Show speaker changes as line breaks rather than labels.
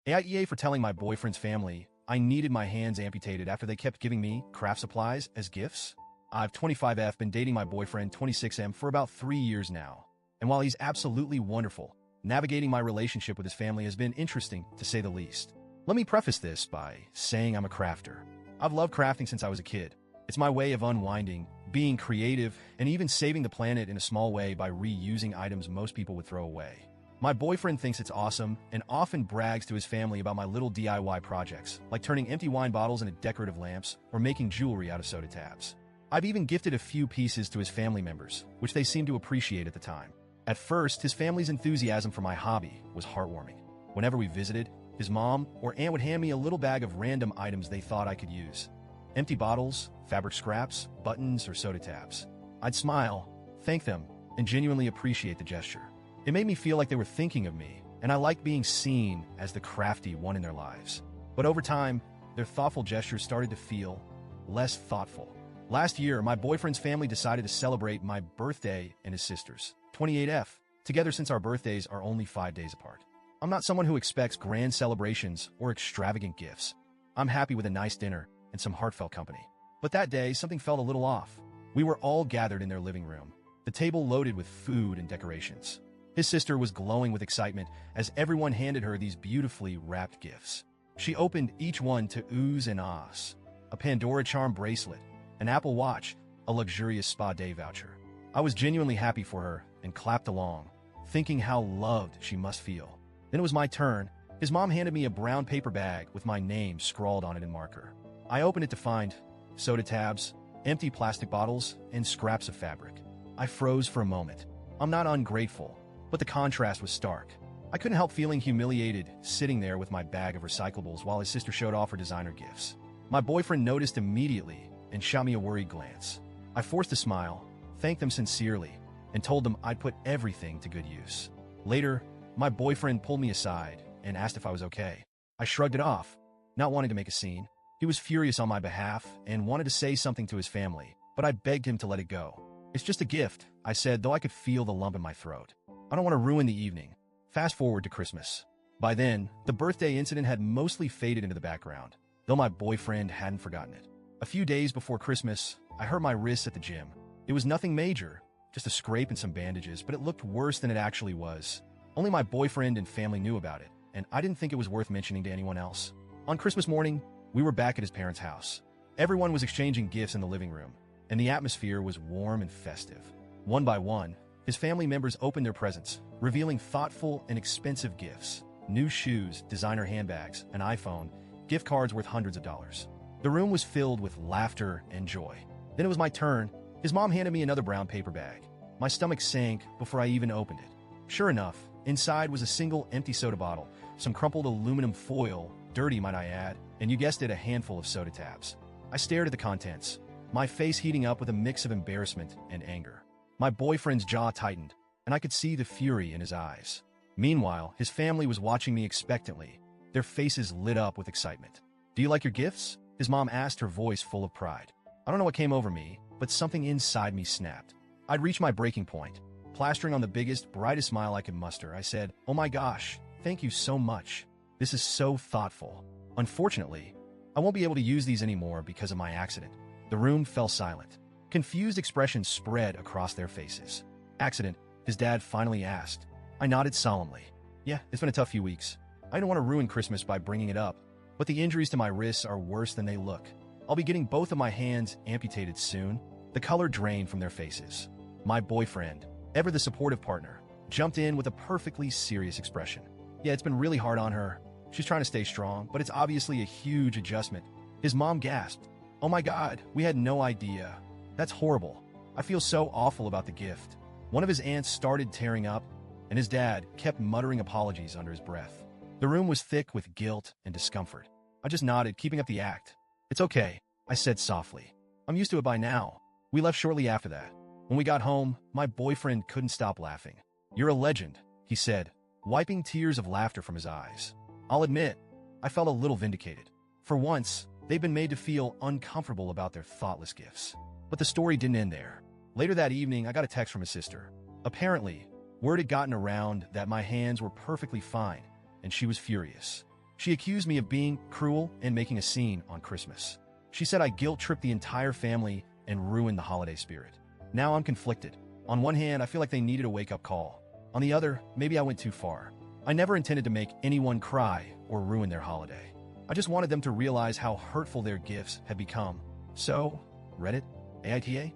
AITA for telling my boyfriend's family I needed my hands amputated after they kept giving me craft supplies as gifts. I've 25F been dating my boyfriend 26M for about 3 years now. And while he's absolutely wonderful, navigating my relationship with his family has been interesting, to say the least. Let me preface this by saying I'm a crafter. I've loved crafting since I was a kid. It's my way of unwinding, being creative, and even saving the planet in a small way by reusing items most people would throw away. My boyfriend thinks it's awesome and often brags to his family about my little DIY projects, like turning empty wine bottles into decorative lamps or making jewelry out of soda tabs. I've even gifted a few pieces to his family members, which they seemed to appreciate at the time. At first, his family's enthusiasm for my hobby was heartwarming. Whenever we visited, his mom or aunt would hand me a little bag of random items they thought I could use. Empty bottles, fabric scraps, buttons, or soda tabs. I'd smile, thank them, and genuinely appreciate the gesture. It made me feel like they were thinking of me, and I liked being seen as the crafty one in their lives. But over time, their thoughtful gestures started to feel less thoughtful. Last year, my boyfriend's family decided to celebrate my birthday and his sister's, 28F, together since our birthdays are only 5 days apart. I'm not someone who expects grand celebrations or extravagant gifts. I'm happy with a nice dinner and some heartfelt company. But that day, something felt a little off. We were all gathered in their living room, the table loaded with food and decorations. His sister was glowing with excitement as everyone handed her these beautifully wrapped gifts. She opened each one to oohs and ahs. A Pandora charm bracelet, an Apple Watch, a luxurious spa day voucher. I was genuinely happy for her and clapped along, thinking how loved she must feel. Then it was my turn. His mom handed me a brown paper bag with my name scrawled on it in marker. I opened it to find soda tabs, empty plastic bottles, and scraps of fabric. I froze for a moment. I'm not ungrateful, but the contrast was stark. I couldn't help feeling humiliated sitting there with my bag of recyclables while his sister showed off her designer gifts. My boyfriend noticed immediately and shot me a worried glance. I forced a smile, thanked them sincerely, and told them I'd put everything to good use. Later, my boyfriend pulled me aside and asked if I was okay. I shrugged it off, not wanting to make a scene. He was furious on my behalf and wanted to say something to his family, but I begged him to let it go. "It's just a gift," I said, though I could feel the lump in my throat. I don't want to ruin the evening. Fast forward to Christmas. By then, the birthday incident had mostly faded into the background, though my boyfriend hadn't forgotten it. A few days before Christmas, I hurt my wrist at the gym. It was nothing major, just a scrape and some bandages, but it looked worse than it actually was. Only my boyfriend and family knew about it, and I didn't think it was worth mentioning to anyone else. On Christmas morning, we were back at his parents' house. Everyone was exchanging gifts in the living room, and the atmosphere was warm and festive. One by one, his family members opened their presents, revealing thoughtful and expensive gifts. New shoes, designer handbags, an iPhone, gift cards worth hundreds of dollars. The room was filled with laughter and joy. Then it was my turn. His mom handed me another brown paper bag. My stomach sank before I even opened it. Sure enough, inside was a single empty soda bottle, some crumpled aluminum foil, dirty might I add, and you guessed it, a handful of soda tabs. I stared at the contents, my face heating up with a mix of embarrassment and anger. My boyfriend's jaw tightened, and I could see the fury in his eyes. Meanwhile, his family was watching me expectantly, their faces lit up with excitement. "Do you like your gifts?" his mom asked, her voice full of pride. I don't know what came over me, but something inside me snapped. I'd reached my breaking point. Plastering on the biggest, brightest smile I could muster, I said, "Oh my gosh, thank you so much. This is so thoughtful. Unfortunately, I won't be able to use these anymore because of my accident." The room fell silent. Confused expressions spread across their faces. "Accident?" his dad finally asked. I nodded solemnly. "Yeah, it's been a tough few weeks. I don't want to ruin Christmas by bringing it up, but the injuries to my wrists are worse than they look. I'll be getting both of my hands amputated soon." The color drained from their faces. My boyfriend, ever the supportive partner, jumped in with a perfectly serious expression. "Yeah, it's been really hard on her. She's trying to stay strong, but it's obviously a huge adjustment." His mom gasped. "Oh my God, we had no idea. That's horrible. I feel so awful about the gift." One of his aunts started tearing up, and his dad kept muttering apologies under his breath. The room was thick with guilt and discomfort. I just nodded, keeping up the act. "It's okay," I said softly. "I'm used to it by now." We left shortly after that. When we got home, my boyfriend couldn't stop laughing. "You're a legend," he said, wiping tears of laughter from his eyes. I'll admit, I felt a little vindicated. For once, they'd been made to feel uncomfortable about their thoughtless gifts. But the story didn't end there. Later that evening, I got a text from his sister. Apparently, word had gotten around that my hands were perfectly fine, and she was furious. She accused me of being cruel and making a scene on Christmas. She said I guilt-tripped the entire family and ruined the holiday spirit. Now I'm conflicted. On one hand, I feel like they needed a wake-up call. On the other, maybe I went too far. I never intended to make anyone cry or ruin their holiday. I just wanted them to realize how hurtful their gifts had become. So, Reddit, AITA,